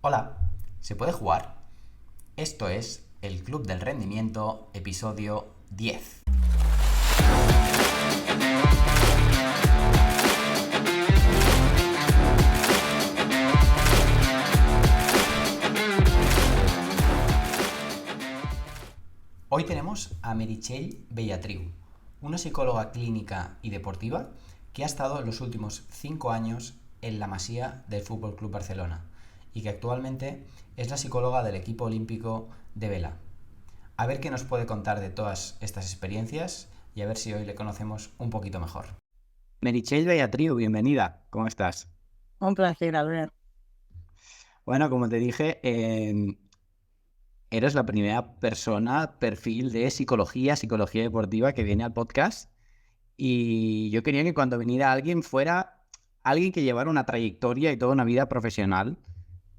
Hola, ¿se puede jugar? Esto es el Club del Rendimiento, episodio 10. Hoy tenemos a Meritxell Bellatriu, una psicóloga clínica y deportiva que ha estado en los últimos 5 años en la Masía del Fútbol Club Barcelona y que actualmente es la psicóloga del equipo olímpico de vela. A ver qué nos puede contar de todas estas experiencias y a ver si hoy le conocemos un poquito mejor. Meritxell Bellatriu, bienvenida. ¿Cómo estás? Un placer, Albert. Bueno, como te dije, eres la primera persona, perfil de psicología deportiva que viene al podcast. Y yo quería que cuando viniera alguien fuera alguien que llevara una trayectoria y toda una vida profesional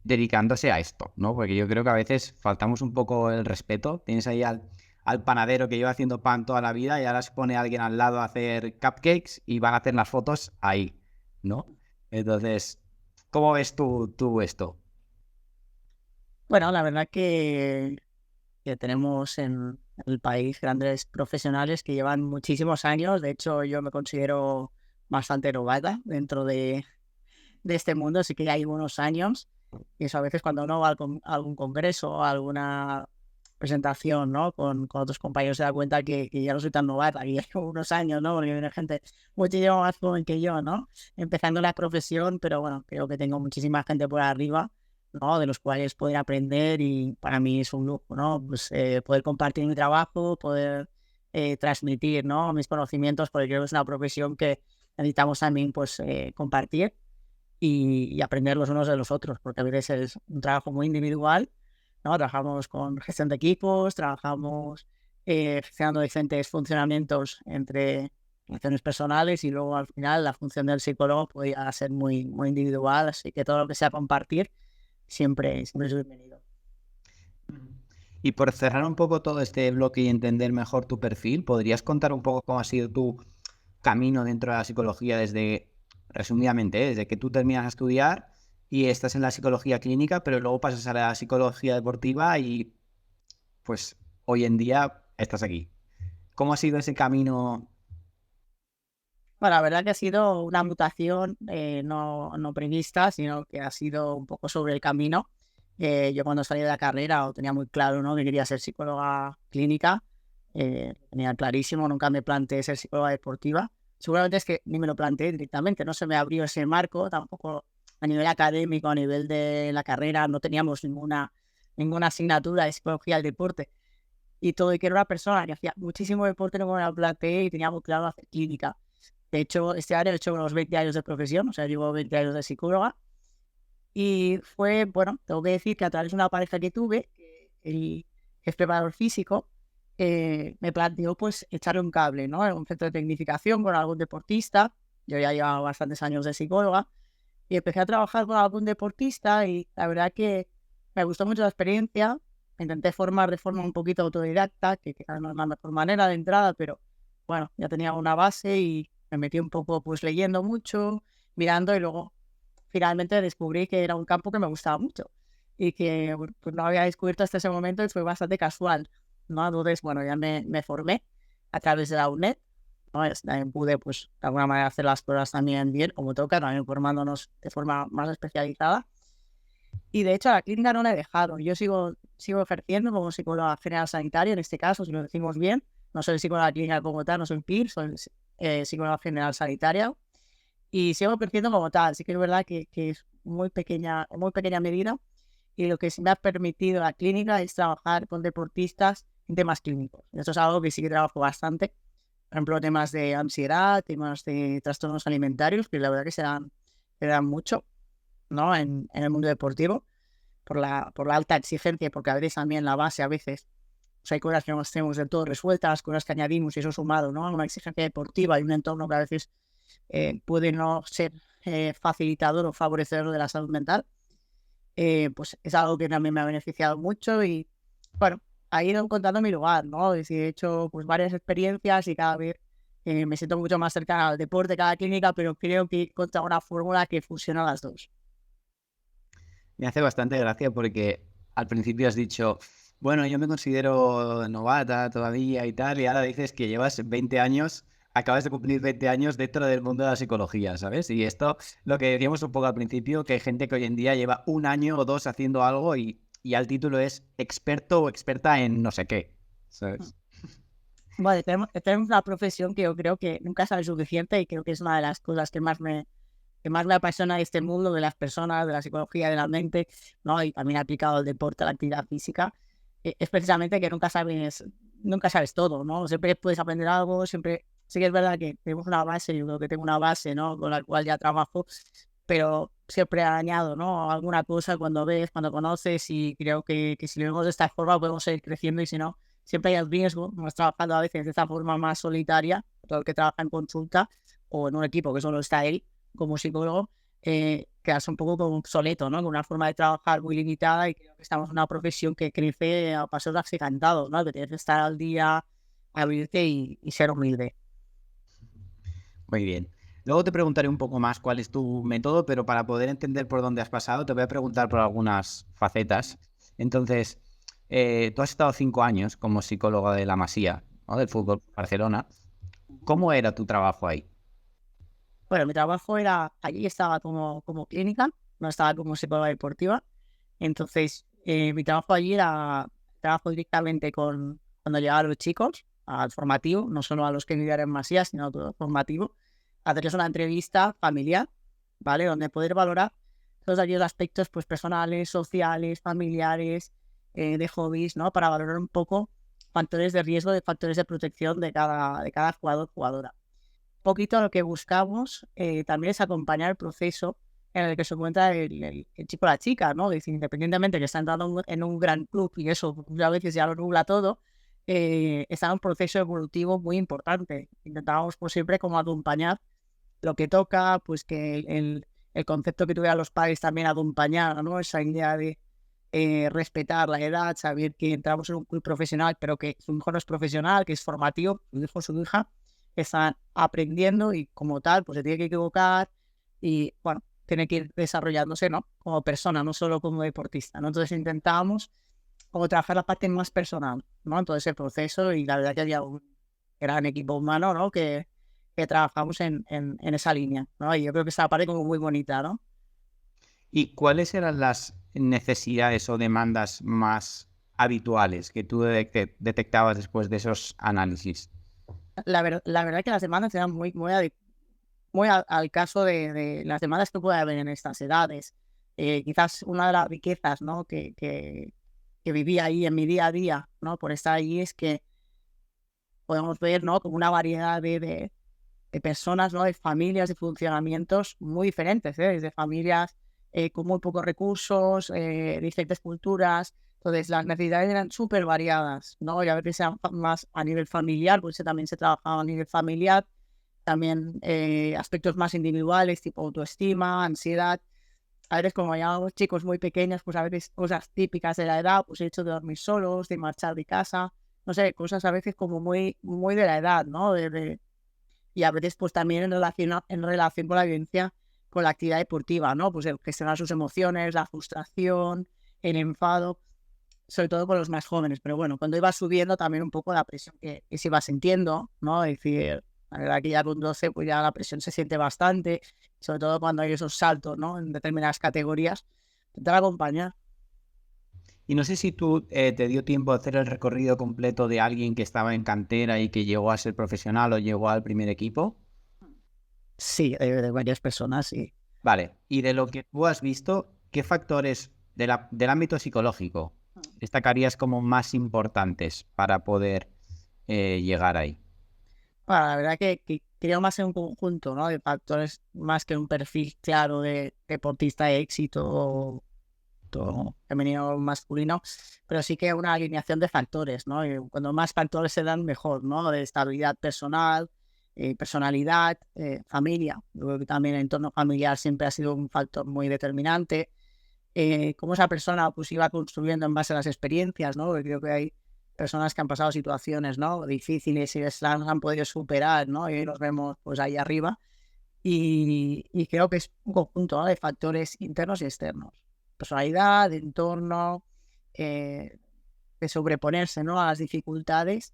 dedicándose a esto, ¿no? Porque yo creo que a veces faltamos un poco el respeto. Tienes ahí al panadero que lleva haciendo pan toda la vida y ahora se pone alguien al lado a hacer cupcakes y van a hacer las fotos ahí, ¿no? Entonces, ¿cómo ves tú esto? Bueno, la verdad que tenemos en el país grandes profesionales que llevan muchísimos años. De hecho, yo me considero bastante novata dentro de este mundo, así que ya hay unos años. Y eso a veces cuando uno va a algún congreso o alguna presentación, ¿no? Con otros compañeros se da cuenta que ya no soy tan novata, que ya llevo unos años, ¿no? Porque viene gente muchísimo más joven que yo, ¿no? Empezando la profesión, pero bueno, creo que tengo muchísima gente por arriba, ¿no? De los cuales poder aprender y para mí es un lujo, ¿no? Pues poder compartir mi trabajo, poder transmitir, ¿no? Mis conocimientos, porque creo que es una profesión que necesitamos también, pues, compartir y aprender los unos de los otros, porque a veces es un trabajo muy individual, ¿no? Trabajamos con gestión de equipos, trabajamos gestionando diferentes funcionamientos entre relaciones personales y luego al final la función del psicólogo puede ser muy individual, así que todo lo que sea compartir siempre es bienvenido. Y por cerrar un poco todo este bloque y entender mejor tu perfil, ¿podrías contar un poco cómo ha sido tu camino dentro de la psicología desde, resumidamente, desde que tú terminas de estudiar y estás en la psicología clínica, pero luego pasas a la psicología deportiva y pues hoy en día estás aquí? ¿Cómo ha sido ese camino? Bueno, la verdad que ha sido una mutación no prevista, sino que ha sido un poco sobre el camino. Yo cuando salí de la carrera lo tenía muy claro, ¿no? Que quería ser psicóloga clínica. Tenía clarísimo, nunca me planteé ser psicóloga deportiva. Seguramente es que ni me lo planteé directamente, no se me abrió ese marco, tampoco a nivel académico, a nivel de la carrera, no teníamos ninguna asignatura de psicología del deporte. Y todo, y que era una persona que hacía muchísimo deporte, no me lo planteé y tenía muy claro hacer clínica. De hecho, este año he hecho unos 20 años de profesión, o sea, llevo 20 años de psicóloga. Y fue, bueno, tengo que decir que a través de una pareja que tuve, que él es preparador físico, me planteó pues echarle un cable, ¿no? En un centro de tecnificación con algún deportista. Yo ya llevaba bastantes años de psicóloga y empecé a trabajar con algún deportista y la verdad que me gustó mucho la experiencia. Me intenté formar de forma un poquito autodidacta, que quizás no es la mejor manera de entrada, pero bueno, ya tenía una base y me metí un poco pues leyendo mucho, mirando y luego finalmente descubrí que era un campo que me gustaba mucho y que bueno, pues no había descubierto hasta ese momento y fue bastante casual, ¿no? Entonces, bueno, ya me formé a través de la UNED, ¿no? También pude, pues, de alguna manera hacer las cosas también bien, como toca, también formándonos de forma más especializada. Y de hecho, a la clínica no la he dejado. Yo sigo ejerciendo como psicóloga general sanitaria, en este caso, si lo decimos bien. No soy psicóloga clínica como tal, no soy PIR, soy psicóloga general sanitaria y sigo creciendo como tal. Sí que es verdad que es muy pequeña medida. Y lo que sí me ha permitido la clínica es trabajar con deportistas en temas clínicos. Esto es algo que sí que trabajo bastante. Por ejemplo, temas de ansiedad, temas de trastornos alimentarios, que la verdad que se dan mucho, ¿no? En el mundo deportivo, por la alta exigencia, y porque a veces también la base, a veces, pues hay cosas que no tenemos del todo resueltas, cosas que añadimos y eso sumado, ¿no? Una exigencia deportiva y un entorno que a veces puede no ser facilitador o favorecedor de la salud mental, pues es algo que también me ha beneficiado mucho y bueno, he ido encontrando mi lugar, ¿no? Es decir, he hecho pues varias experiencias y cada vez me siento mucho más cercana al deporte, cada clínica, pero creo que he encontrado una fórmula que fusiona las dos. Me hace bastante gracia porque al principio has dicho, bueno, yo me considero novata todavía y tal, y ahora dices que llevas 20 años, acabas de cumplir 20 años dentro del mundo de la psicología, ¿sabes? Y esto, lo que decíamos un poco al principio, que hay gente que hoy en día lleva 1 año o 2 haciendo algo y ya el título es experto o experta en no sé qué, ¿sabes? Bueno, tenemos una profesión que yo creo que nunca sabe suficiente y creo que es una de las cosas que más me apasiona de este mundo, de las personas, de la psicología, de la mente, ¿no? Y también aplicado al deporte, a la actividad física, es precisamente que nunca sabes todo, ¿no? Siempre puedes aprender algo, siempre, sí que es verdad que tenemos una base, yo creo que tengo una base, ¿no? Con la cual ya trabajo, pero siempre añado, ¿no? Alguna cosa cuando ves, cuando conoces y creo que si lo vemos de esta forma podemos seguir creciendo y si no, siempre hay el riesgo, hemos trabajado a veces de esta forma más solitaria, todo el que trabaja en consulta o en un equipo que solo está él como psicólogo, quedas un poco como obsoleto, ¿no? Con una forma de trabajar muy limitada y creo que estamos en una profesión que crece a pasos agigantados, ¿no? Que tienes que estar al día, abrirte y ser humilde. Muy bien. Luego te preguntaré un poco más cuál es tu método, pero para poder entender por dónde has pasado, te voy a preguntar por algunas facetas. Entonces, tú has estado 5 años como psicólogo de la Masía, ¿no? Del Fútbol Barcelona. ¿Cómo era tu trabajo ahí? Bueno, mi trabajo era, allí estaba como clínica, no estaba como psicóloga deportiva. Entonces, mi trabajo allí era trabajo directamente cuando llegaban los chicos al formativo, no solo a los que vivían en Masía, sino a todo el formativo, hacerles una entrevista familiar, ¿vale? Donde poder valorar todos aquellos aspectos pues, personales, sociales, familiares, de hobbies, ¿no? Para valorar un poco factores de riesgo, de factores de protección de cada jugador, jugadora. Poquito lo que buscamos también es acompañar el proceso en el que se encuentra el chico o la chica, ¿no? Es decir, independientemente que está entrando en un gran club y eso a veces ya lo nubla todo, está en un proceso evolutivo muy importante. Intentábamos pues, siempre como acompañar lo que toca, pues que el concepto que tuvieran los padres también acompañar, ¿no? Esa idea de respetar la edad, saber que entramos en un club profesional, pero que su hijo no es profesional, que es formativo, su hijo o su hija están aprendiendo y como tal, pues se tiene que equivocar y, bueno, tiene que ir desarrollándose, ¿no? Como persona, no solo como deportista, ¿no? Entonces intentamos como trabajar la parte más personal, ¿no? En todo ese proceso y la verdad que había un gran equipo humano, ¿no? Que trabajamos en esa línea, ¿no? Y yo creo que esa parte como muy bonita, ¿no? ¿Y cuáles eran las necesidades o demandas más habituales que tú detectabas después de esos análisis? La verdad que las demandas eran muy al caso de las demandas que puede haber en estas edades. Quizás una de las riquezas, ¿no? Que vivía ahí en mi día a día, ¿no? Por estar ahí es que podemos ver, ¿no? Como una variedad de personas, ¿no? De familias, de funcionamientos muy diferentes, ¿eh? Desde familias con muy pocos recursos, diferentes culturas. Entonces, las necesidades eran súper variadas, ¿no? Y a veces eran más a nivel familiar, pues también se trabajaba a nivel familiar, también aspectos más individuales, tipo autoestima, ansiedad. A veces, como llamamos chicos muy pequeños, pues a veces cosas típicas de la edad, pues el hecho de dormir solos, de marchar de casa, no sé, cosas a veces como muy de la edad, ¿no? Y a veces pues también en relación con la vivencia con la actividad deportiva, ¿no? Pues el gestionar sus emociones, la frustración, el enfado, sobre todo con los más jóvenes. Pero bueno, cuando iba subiendo también un poco la presión que se iba sintiendo, ¿no? Es decir, la verdad que ya con 12 pues ya la presión se siente bastante, sobre todo cuando hay esos saltos, ¿no? En determinadas categorías, intentar acompañar. Y no sé si tú te dio tiempo a hacer el recorrido completo de alguien que estaba en cantera y que llegó a ser profesional o llegó al primer equipo. Sí, de varias personas, sí. Vale, y de lo que tú has visto, ¿qué factores del ámbito psicológico destacarías como más importantes para poder llegar ahí? Bueno, la verdad que creo más en un conjunto, ¿no? De factores más que un perfil claro de deportista de éxito, todo femenino o masculino, pero sí que una alineación de factores, ¿no? Y cuando más factores se dan, mejor, ¿no? De estabilidad personal, personalidad, familia. Yo creo que también el entorno familiar siempre ha sido un factor muy determinante. Cómo esa persona pues iba construyendo en base a las experiencias, ¿no? Porque creo que hay personas que han pasado situaciones, ¿no? Difíciles y las han podido superar, ¿no? Y hoy nos vemos pues ahí arriba. Y creo que es un conjunto, ¿no? De factores internos y externos. personalidad, de entorno, de sobreponerse, ¿no?, a las dificultades.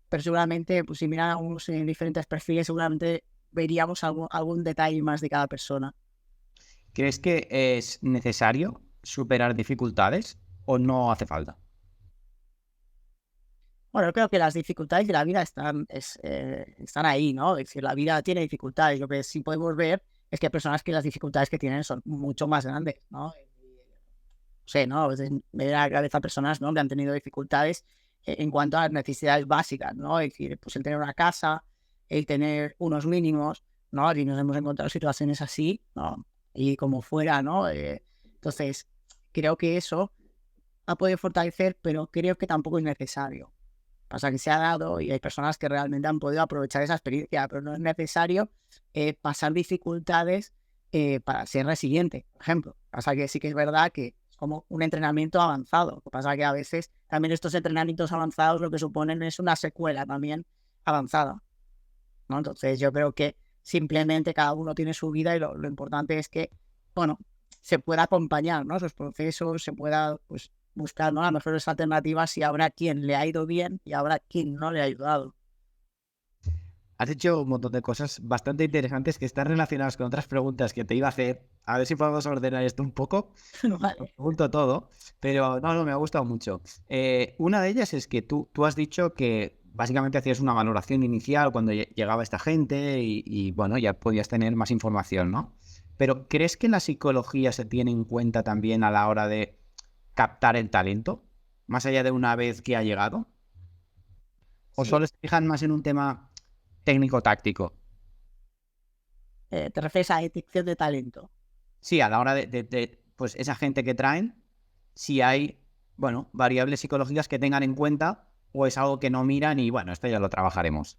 Pero seguramente, pues si miramos en diferentes perfiles, seguramente veríamos algún detalle más de cada persona. ¿Crees que es necesario superar dificultades o no hace falta? Bueno, yo creo que las dificultades de la vida están ahí, ¿no? Es decir, la vida tiene dificultades. Lo que sí podemos ver es que hay personas que las dificultades que tienen son mucho más grandes, ¿no? No sé, ¿no? A veces me da la cabeza personas, ¿no?, que han tenido dificultades en cuanto a las necesidades básicas, ¿no? Es decir, pues el tener una casa, el tener unos mínimos, ¿no? Y nos hemos encontrado situaciones así, ¿no? Y como fuera, ¿no? Entonces, creo que eso ha podido fortalecer, pero creo que tampoco es necesario. Pasa que se ha dado y hay personas que realmente han podido aprovechar esa experiencia, pero no es necesario pasar dificultades para ser resiliente, por ejemplo. Pasa que sí que es verdad que es como un entrenamiento avanzado. Lo que pasa que a veces también estos entrenamientos avanzados lo que suponen es una secuela también avanzada, ¿no? Entonces yo creo que simplemente cada uno tiene su vida y lo importante es que, bueno, se pueda acompañar, ¿no?, esos procesos, se pueda, pues, buscar, ¿no?, las mejores alternativas, y habrá quien le ha ido bien y habrá quien no le ha ayudado. Has hecho un montón de cosas bastante interesantes que están relacionadas con otras preguntas que te iba a hacer. A ver si podemos ordenar esto un poco. Lo Vale. pregunto todo, pero no, me ha gustado mucho. Una de ellas es que tú has dicho que básicamente hacías una valoración inicial cuando llegaba esta gente y, bueno, ya podías tener más información, ¿no? Pero ¿crees que la psicología se tiene en cuenta también a la hora de captar el talento, más allá de una vez que ha llegado? ¿O Sí. solo se fijan más en un tema técnico-táctico? ¿Te refieres a detección de talento? Sí, a la hora de, pues esa gente que traen, si hay, bueno, variables psicológicas que tengan en cuenta o es algo que no miran y bueno, esto ya lo trabajaremos.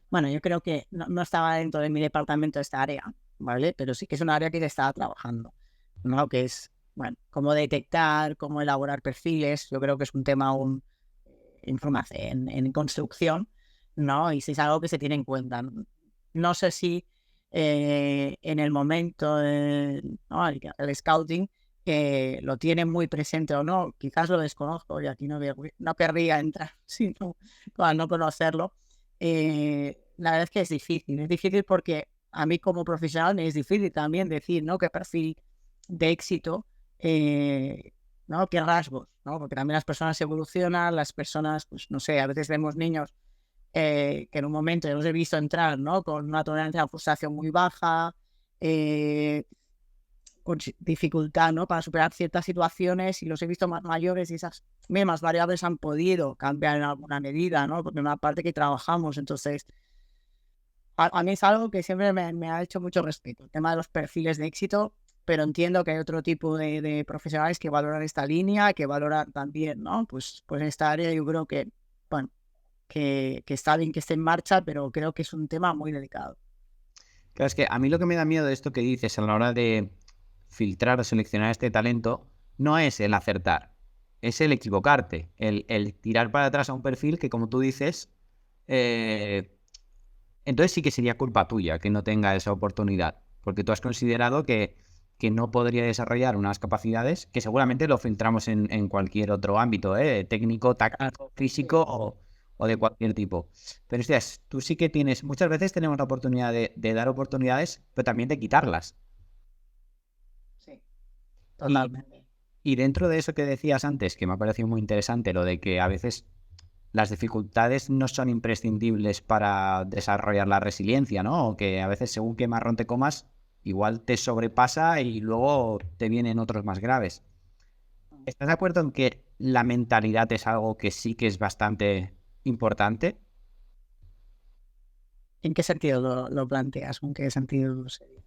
Bueno, yo creo que no estaba dentro de mi departamento esta área, ¿vale? Pero sí que es un área que se estaba trabajando, ¿no? Que es, bueno, cómo detectar, cómo elaborar perfiles. Yo creo que es un tema aún en construcción, ¿no? Y si es algo que se tiene en cuenta. No sé si en el momento, ¿no?, el scouting lo tiene muy presente o no. Quizás lo desconozco y aquí no querría entrar sino al no conocerlo. La verdad es que es difícil porque a mí como profesional me es difícil también decir, ¿no?, qué perfil de éxito, ¿no?, qué rasgos, ¿no? Porque también las personas evolucionan, las personas, pues no sé, a veces vemos niños que en un momento los he visto entrar, ¿no?, con una tolerancia a la frustración muy baja, eh, con dificultad, ¿no?, para superar ciertas situaciones, y los he visto más mayores y esas mismas variables han podido cambiar en alguna medida, ¿no? Porque en una parte que trabajamos. Entonces, a mí es algo que siempre me ha hecho mucho respeto, el tema de los perfiles de éxito, pero entiendo que hay otro tipo de profesionales que valoran esta línea, que valoran también, ¿no? Pues esta área yo creo que, bueno, que está bien que esté en marcha, pero creo que es un tema muy delicado. Claro, es que a mí lo que me da miedo de esto que dices a la hora de filtrar o seleccionar este talento no es el acertar, es el equivocarte, el tirar para atrás a un perfil que, como tú dices, eh, entonces sí que sería culpa tuya que no tenga esa oportunidad, porque tú has considerado que no podría desarrollar unas capacidades que seguramente lo filtramos en cualquier otro ámbito, técnico, táctico, físico o de cualquier tipo. Pero hostias, tú sí que tienes, muchas veces tenemos la oportunidad de dar oportunidades, pero también de quitarlas. Sí, Y, totalmente. y dentro de eso que decías antes, que me ha parecido muy interesante, lo de que a veces las dificultades no son imprescindibles para desarrollar la resiliencia, ¿no? O que a veces según qué marrón te comas, igual te sobrepasa y luego te vienen otros más graves. ¿Estás de acuerdo en que la mentalidad es algo que sí que es bastante importante? ¿En qué sentido lo planteas? ¿En qué sentido sería?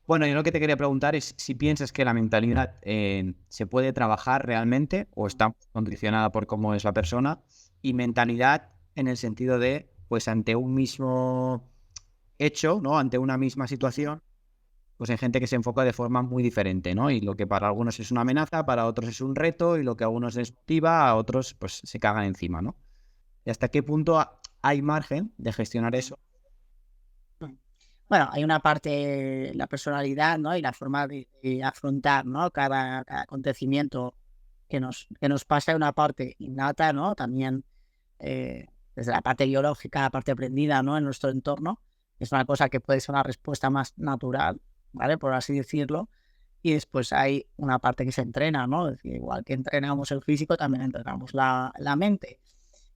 Bueno, yo lo que te quería preguntar es si piensas que la mentalidad se puede trabajar realmente o está condicionada por cómo es la persona, y mentalidad en el sentido de, pues ante un mismo hecho, ¿no? Ante una misma situación, pues hay gente que se enfoca de forma muy diferente, ¿no? Y lo que para algunos es una amenaza, para otros es un reto, y lo que a unos les motiva, a otros pues se cagan encima, ¿no? ¿Y hasta qué punto hay margen de gestionar eso? Bueno, hay una parte, la personalidad, ¿no? Y la forma de afrontar, ¿no? Cada acontecimiento que nos pasa, una parte innata, ¿no? También desde la parte biológica, la parte aprendida, ¿no? En nuestro entorno. Es una cosa que puede ser una respuesta más natural, ¿vale? Por así decirlo. Y después hay una parte que se entrena, ¿no? Es decir, igual que entrenamos el físico, también entrenamos la mente.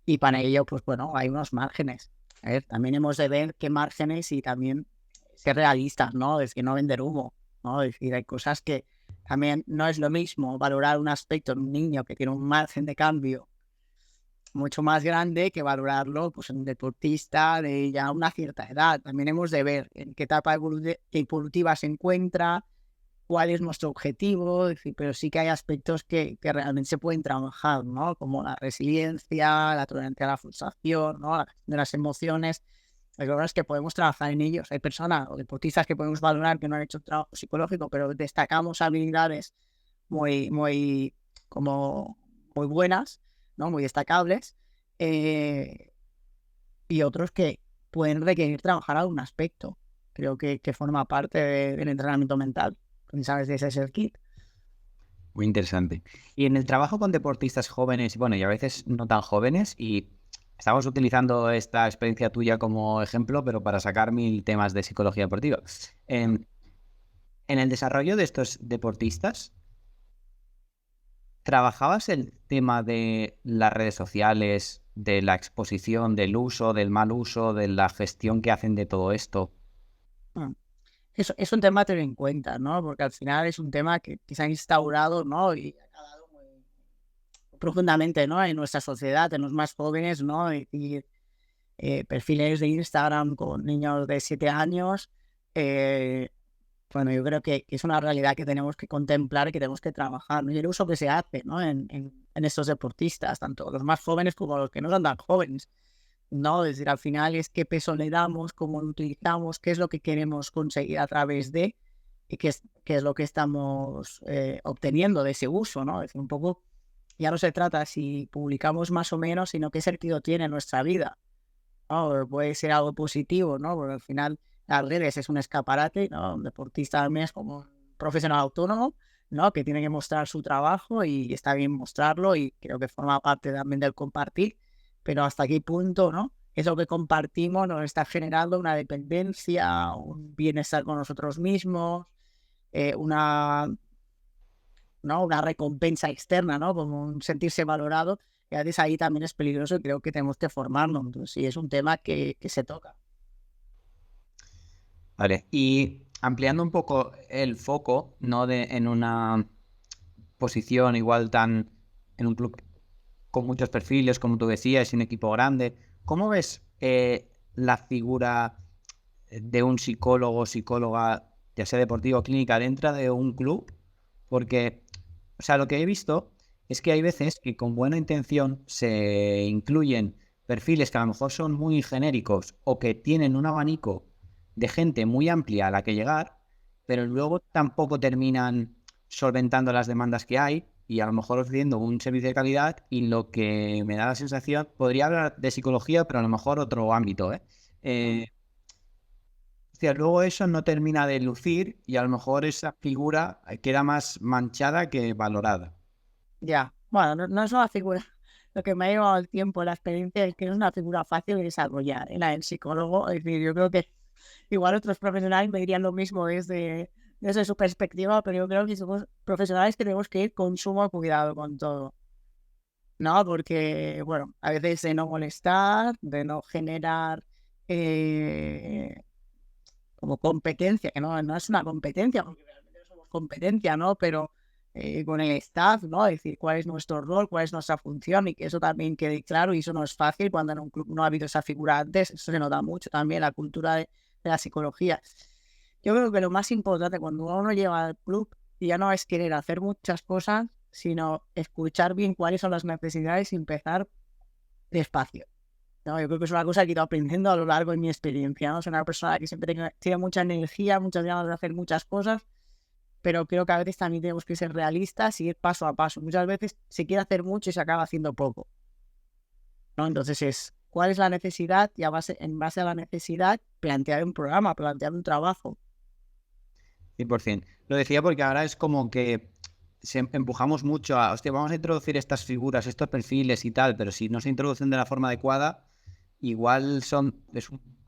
Y para ello, pues bueno, hay unos márgenes. A ver, también hemos de ver qué márgenes y también ser realistas, ¿no? Es que no vender humo, ¿no? Es decir, hay cosas que también no es lo mismo valorar un aspecto en un niño que tiene un margen de cambio mucho más grande que valorarlo pues, en un deportista de ya una cierta edad. También hemos de ver en qué etapa evolutiva se encuentra, cuál es nuestro objetivo, es decir, pero sí que hay aspectos que realmente se pueden trabajar, ¿no? Como la resiliencia, la tolerancia a la frustración, ¿no? La gestión de las emociones. Lo que es que podemos trabajar en ellos. Hay personas o deportistas que podemos valorar que no han hecho un trabajo psicológico, pero destacamos habilidades muy, muy, como, muy buenas, ¿no? Muy destacables. eh, y otros que pueden requerir trabajar algún aspecto. Creo que forma parte del entrenamiento mental. ¿Sabes de ese es el kit? Muy interesante. Y en el trabajo con deportistas jóvenes, bueno, y a veces no tan jóvenes, y estamos utilizando esta experiencia tuya como ejemplo, pero para sacar 1000 temas de psicología deportiva. En el desarrollo de estos deportistas, ¿trabajabas el tema de las redes sociales, de la exposición, del uso, del mal uso, de la gestión que hacen de todo esto? Mm. Es un tema a tener en cuenta, ¿no? Porque al final es un tema que se ha instaurado, ¿no? Y ha calado muy profundamente, ¿no? En nuestra sociedad, en los más jóvenes, ¿no? Y perfiles de Instagram con niños de 7 años. Bueno, yo creo que es una realidad que tenemos que contemplar y que tenemos que trabajar, ¿no? Y el uso que se hace, ¿no? En estos deportistas, tanto los más jóvenes como los que no son tan jóvenes, ¿no? Es decir, al final es qué peso le damos, cómo lo utilizamos, qué es lo que queremos conseguir a través de y qué es lo que estamos obteniendo de ese uso, ¿no? Es decir, un poco, ya no se trata si publicamos más o menos, sino qué sentido tiene en nuestra vida, ¿no? Puede ser algo positivo, ¿no? Porque al final las redes es un escaparate, ¿no? Un deportista también es como un profesional autónomo, ¿no? Que tiene que mostrar su trabajo y está bien mostrarlo y creo que forma parte también del compartir, pero hasta qué punto, ¿no? Eso que compartimos nos está generando una dependencia, un bienestar con nosotros mismos, una, ¿no? Una recompensa externa, ¿no? Como un sentirse valorado, y a veces ahí también es peligroso y creo que tenemos que formarnos. Entonces, sí, es un tema que se toca. Vale, y ampliando un poco el foco, no en una posición igual tan en un club con muchos perfiles, como tú decías, y un equipo grande, ¿cómo ves la figura de un psicólogo o psicóloga, ya sea deportivo o clínica, dentro de un club? Porque, o sea, lo que he visto es que hay veces que con buena intención se incluyen perfiles que a lo mejor son muy genéricos o que tienen un abanico de gente muy amplia a la que llegar, pero luego tampoco terminan solventando las demandas que hay y a lo mejor ofreciendo un servicio de calidad, y lo que me da la sensación, podría hablar de psicología, pero a lo mejor otro ámbito, ¿eh? O sea, luego eso no termina de lucir y a lo mejor esa figura queda más manchada que valorada. Ya, bueno, no es una figura, lo que me ha llevado el tiempo, la experiencia, es que no es una figura fácil de desarrollar, ¿eh? La del psicólogo. Es decir, yo creo que igual otros profesionales me dirían lo mismo desde su perspectiva, pero yo creo que somos profesionales que tenemos que ir con sumo cuidado con todo, ¿no? Porque, bueno, a veces de no molestar, de no generar eh, como competencia, que no es una competencia, porque realmente no somos competencia, ¿no? Pero con el staff, ¿no? Es decir, cuál es nuestro rol, cuál es nuestra función y que eso también quede claro, y eso no es fácil cuando en un club no ha habido esa figura antes. Eso se nota mucho también la cultura de la psicología. Yo creo que lo más importante cuando uno llega al club ya no es querer hacer muchas cosas, sino escuchar bien cuáles son las necesidades y empezar despacio. No, yo creo que es una cosa que he ido aprendiendo a lo largo de mi experiencia, ¿no? Soy una persona que siempre tiene mucha energía, muchas ganas de hacer muchas cosas, pero creo que a veces también tenemos que ser realistas y ir paso a paso. Muchas veces se quiere hacer mucho y se acaba haciendo poco, ¿no? Entonces es, ¿cuál es la necesidad? Y en base a la necesidad, plantear un programa, plantear un trabajo. 100%. Lo decía porque ahora es como que empujamos mucho a, hostia, vamos a introducir estas figuras, estos perfiles y tal, pero si no se introducen de la forma adecuada, igual es un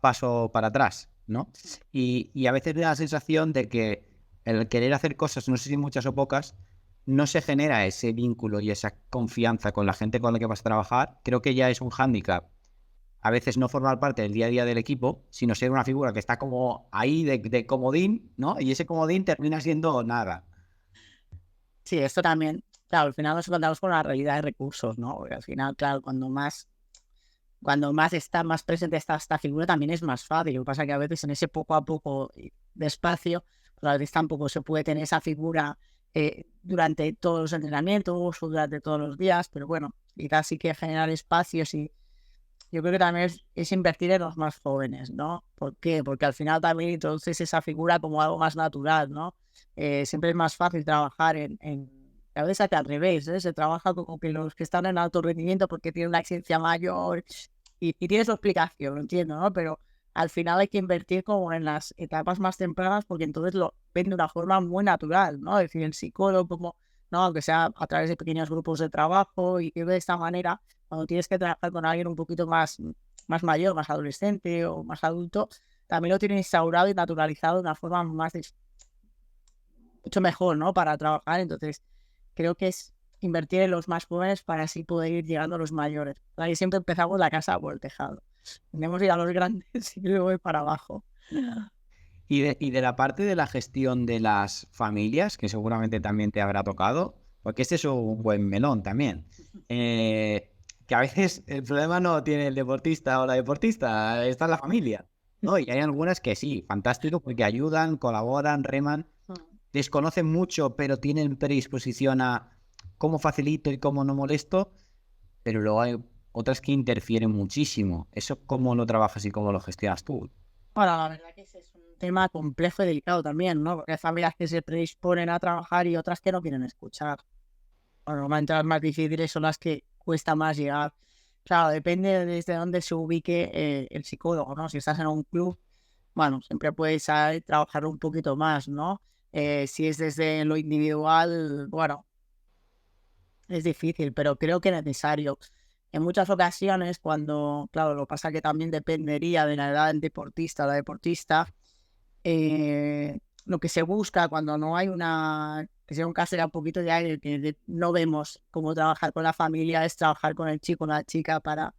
paso para atrás, ¿no? Y a veces me da la sensación de que el querer hacer cosas, no sé si muchas o pocas, no se genera ese vínculo y esa confianza con la gente con la que vas a trabajar. Creo que ya es un hándicap a veces no formar parte del día a día del equipo, sino ser una figura que está como ahí de comodín, ¿no? Y ese comodín termina siendo nada. Sí, esto también, claro, al final nos encontramos con la realidad de recursos, ¿no? Porque al final, claro, cuando más está más presente esta figura también es más fácil. Lo que pasa es que a veces en ese poco a poco despacio, pues a veces tampoco se puede tener esa figura durante todos los entrenamientos o durante todos los días, pero bueno, quizás sí que generar espacios y yo creo que también es invertir en los más jóvenes, ¿no? ¿Por qué? Porque al final también introduces esa figura como algo más natural, ¿no? Siempre es más fácil trabajar a veces hasta al revés, ¿eh? Se trabaja como que los que están en alto rendimiento porque tienen una exigencia mayor y tiene su explicación, lo entiendo, ¿no? Pero al final hay que invertir como en las etapas más tempranas porque entonces lo ven de una forma muy natural, ¿no? Es decir, el psicólogo como, ¿no? Aunque sea a través de pequeños grupos de trabajo y que de esta manera cuando tienes que trabajar con alguien un poquito más mayor, más adolescente o más adulto, también lo tienes instaurado y naturalizado de una forma mucho mejor, ¿no? Para trabajar. Entonces, creo que es invertir en los más jóvenes para así poder ir llegando a los mayores. Ahí siempre empezamos la casa por el tejado. Tenemos que ir a los grandes y luego ir para abajo. Y de la parte de la gestión de las familias, que seguramente también te habrá tocado, porque este es un buen melón también. Que a veces el problema no tiene el deportista o la deportista, está en la familia, ¿no? Y hay algunas que sí, fantástico, porque ayudan, colaboran, reman, desconocen mucho, pero tienen predisposición a cómo facilito y cómo no molesto, pero luego hay otras que interfieren muchísimo. ¿Eso cómo lo trabajas y cómo lo gestionas tú? Bueno, la verdad que ese es un tema complejo y delicado también, ¿no? Porque hay familias que se predisponen a trabajar y otras que no quieren escuchar. Bueno, normalmente las más difíciles son las que cuesta más llegar. Claro, depende de desde dónde se ubique el psicólogo, ¿no? Si estás en un club, bueno, siempre puedes trabajar un poquito más, ¿no? Si es desde lo individual, bueno, es difícil, pero creo que es necesario. En muchas ocasiones, cuando, claro, lo que pasa que también dependería de la edad del deportista o la deportista, lo que se busca cuando no hay que sea un caso ya un poquito ya en el que no vemos cómo trabajar con la familia, es trabajar con el chico o la chica para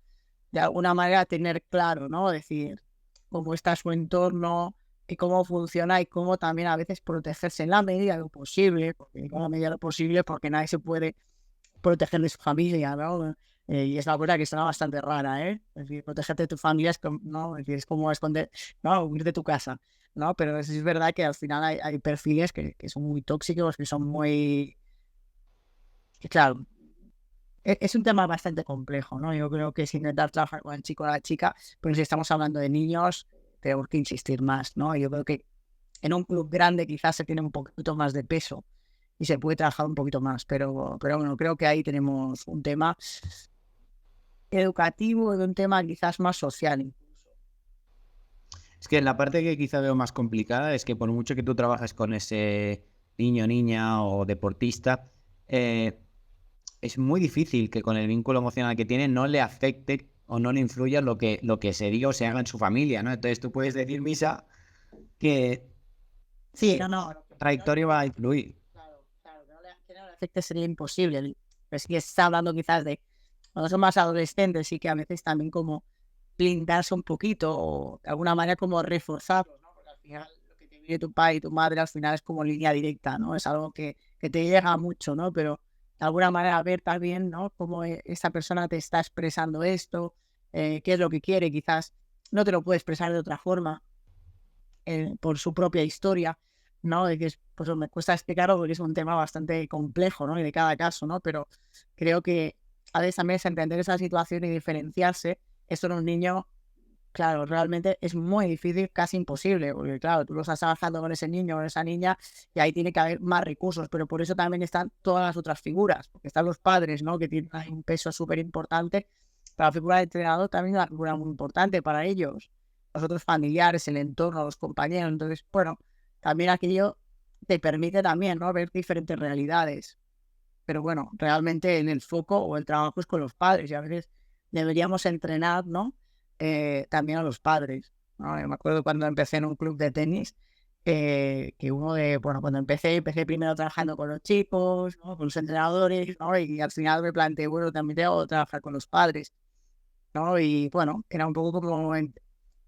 de alguna manera tener claro, ¿no? Decir cómo está su entorno y cómo funciona y cómo también a veces protegerse en la medida de lo posible, porque en la medida de lo posible, porque nadie se puede proteger de su familia, ¿no? Y es una cosa que suena bastante rara, ¿eh? Es decir, protegerte de tu familia es como, ¿no? Es decir, es como esconder, ¿no? Huir de tu casa, ¿no? Pero es verdad que al final hay perfiles que son muy tóxicos, que son muy... que, claro, es un tema bastante complejo, ¿no? Yo creo que es intentar trabajar con el chico o la chica, pero si estamos hablando de niños, tenemos que insistir más, ¿no? Yo creo que en un club grande quizás se tiene un poquito más de peso y se puede trabajar un poquito más, pero bueno, creo que ahí tenemos un tema educativo y un tema quizás más social. Es que la parte que quizá veo más complicada es que por mucho que tú trabajes con ese niño, niña o deportista, es muy difícil que con el vínculo emocional que tiene no le afecte o no le influya lo que se diga o se haga en su familia, ¿no? Entonces tú puedes decir, Misa, que Sí, no. trayectoria va a influir. Claro, que no le afecte sería imposible. Pero sí que se está hablando quizás de cuando son más adolescentes y que a veces también como blindarse un poquito o de alguna manera como reforzarlo, ¿no? Porque al final lo que te vive tu padre y tu madre al final es como línea directa, ¿no? Es algo que te llega mucho, ¿no? Pero de alguna manera ver también, ¿no? Cómo esta persona te está expresando esto, qué es lo que quiere, quizás no te lo puede expresar de otra forma por su propia historia, ¿no? De que pues me cuesta explicarlo porque es un tema bastante complejo, ¿no? Y de cada caso, ¿no? Pero creo que a veces también es entender esa situación y diferenciarse. Esto en un niño, claro, realmente es muy difícil, casi imposible, porque claro, tú lo estás trabajando con ese niño o esa niña y ahí tiene que haber más recursos, pero por eso también están todas las otras figuras, porque están los padres, ¿no? Que tienen ahí un peso súper importante, pero la figura de entrenador también es una figura muy importante para ellos. los otros familiares, el entorno, los compañeros. Entonces, bueno, también aquello te permite también, ¿no?, ver diferentes realidades. Pero bueno, realmente en el foco o el trabajo es con los padres y a veces deberíamos entrenar, ¿no?, también a los padres, ¿no? Yo me acuerdo cuando empecé en un club de tenis, que cuando empecé primero trabajando con los chicos, ¿no?, con los entrenadores, ¿no? Y al final me planteé, bueno, también tengo que trabajar con los padres, ¿no? Y bueno, era un poco como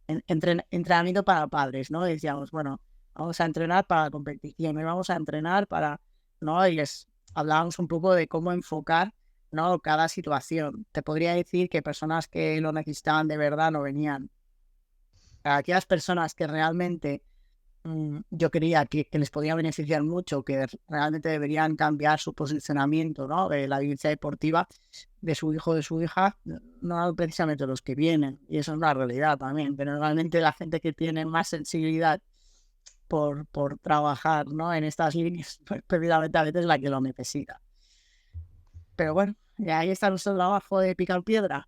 entrenamiento para padres, ¿no? Decíamos, bueno, vamos a entrenar para la competición, y vamos a entrenar para, ¿no? Y les hablábamos un poco de cómo enfocar, ¿no?, cada situación. Te podría decir que personas que lo necesitaban de verdad no venían. Aquellas personas que realmente yo creía que les podía beneficiar mucho, que realmente deberían cambiar su posicionamiento, ¿no?, de la vivencia deportiva de su hijo o de su hija, no eran precisamente los que vienen, y eso es una realidad también, pero normalmente la gente que tiene más sensibilidad por trabajar, ¿no?, en estas líneas, pues precisamente a veces es la que lo necesita. Pero bueno, y ahí está nuestro trabajo de picar piedra.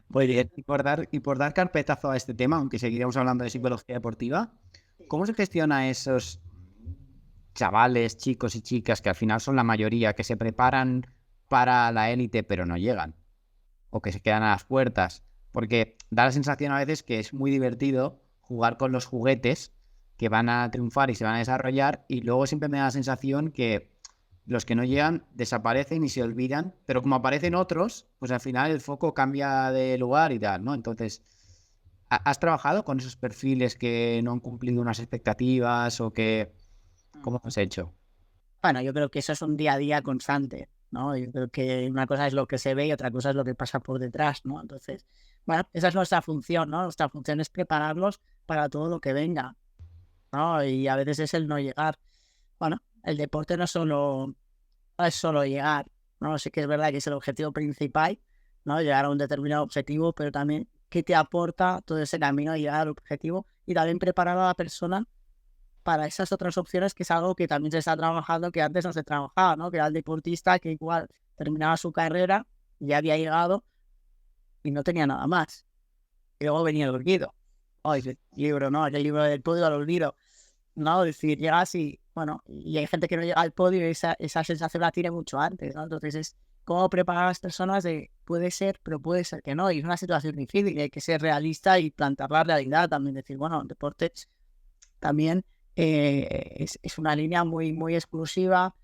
Muy bien. Y por dar carpetazo a este tema, aunque seguiremos hablando de psicología deportiva, ¿cómo se gestiona esos chavales, chicos y chicas que al final son la mayoría, que se preparan para la élite pero no llegan? O que se quedan a las puertas. Porque da la sensación a veces que es muy divertido jugar con los juguetes que van a triunfar y se van a desarrollar, y luego siempre me da la sensación que los que no llegan desaparecen y se olvidan, pero como aparecen otros, pues al final el foco cambia de lugar y tal, ¿no? Entonces, ¿has trabajado con esos perfiles que no han cumplido unas expectativas o que... ¿Cómo has hecho? Bueno, yo creo que eso es un día a día constante, ¿no? Yo creo que una cosa es lo que se ve y otra cosa es lo que pasa por detrás, ¿no? Entonces, bueno, esa es nuestra función, ¿no? Nuestra función es prepararlos para todo lo que venga, ¿no? Y a veces es el no llegar. Bueno, el deporte no es solo llegar, ¿no? Sí que es verdad que es el objetivo principal, ¿no?, llegar a un determinado objetivo, pero también qué te aporta todo ese camino de llegar al objetivo y también preparar a la persona para esas otras opciones, que es algo que también se está trabajando, que antes no se trabajaba, ¿no? Que era el deportista que igual terminaba su carrera, ya había llegado y no tenía nada más. Y luego venía el olvido. Ay, ese libro, ¿no? Aquel libro del podio al olvido. No, es decir, llegas y, bueno, y hay gente que no llega al podio y esa sensación la tiene mucho antes, ¿no? Entonces es cómo preparar a las personas de puede ser, pero puede ser que no. Y es una situación difícil y hay que ser realista y plantear la realidad también. Decir, bueno, el deporte también es una línea muy, muy exclusiva,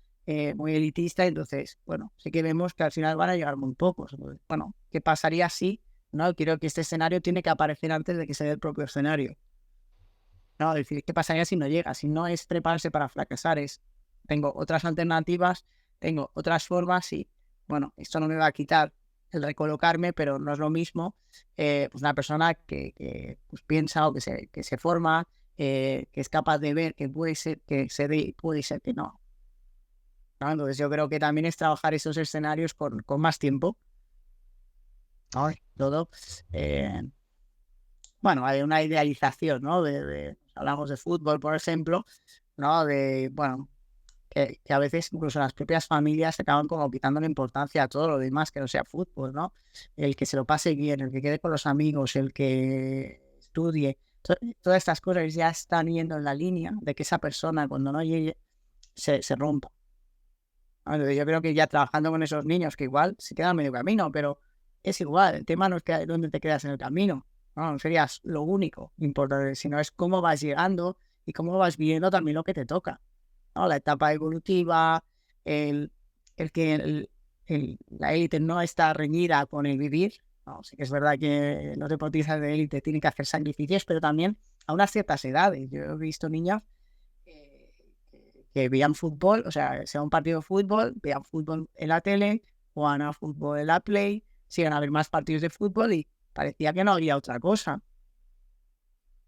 muy elitista. Entonces, bueno, sí que vemos que al final van a llegar muy pocos. Entonces, bueno, ¿qué pasaría si, no? Creo que este escenario tiene que aparecer antes de que se dé el propio escenario. No, decir, ¿qué pasaría si no llega? Si no es prepararse para fracasar, tengo otras alternativas, tengo otras formas y, bueno, esto no me va a quitar el recolocarme, pero no es lo mismo pues una persona que pues piensa o que se forma, que es capaz de ver que puede ser que se dé y puede ser que no, ¿no? Entonces yo creo que también es trabajar esos escenarios con más tiempo, ¿no? Todo. eh, bueno, hay una idealización, ¿no? Hablamos de fútbol, por ejemplo, ¿no? Bueno, que a veces incluso las propias familias se acaban como quitando la importancia a todo lo demás que no sea fútbol, ¿no? El que se lo pase bien, el que quede con los amigos, el que estudie, todas estas cosas ya están yendo en la línea de que esa persona cuando no llegue se rompa. Entonces, yo creo que ya trabajando con esos niños que igual se quedan medio camino, pero es igual, el tema no es que dónde te quedas en el camino, no serías lo único importante, sino es cómo vas llegando y cómo vas viviendo también lo que te toca, ¿no? La etapa evolutiva, el, el que la élite no está reñida con el vivir, ¿no? Sí que es verdad que los deportistas de élite tienen que hacer sacrificios, pero también a unas ciertas edades. Yo he visto niños que veían fútbol, o sea un partido de fútbol, veían fútbol en la tele, jugaban a fútbol en la Play, siguen a ver más partidos de fútbol y parecía que no había otra cosa.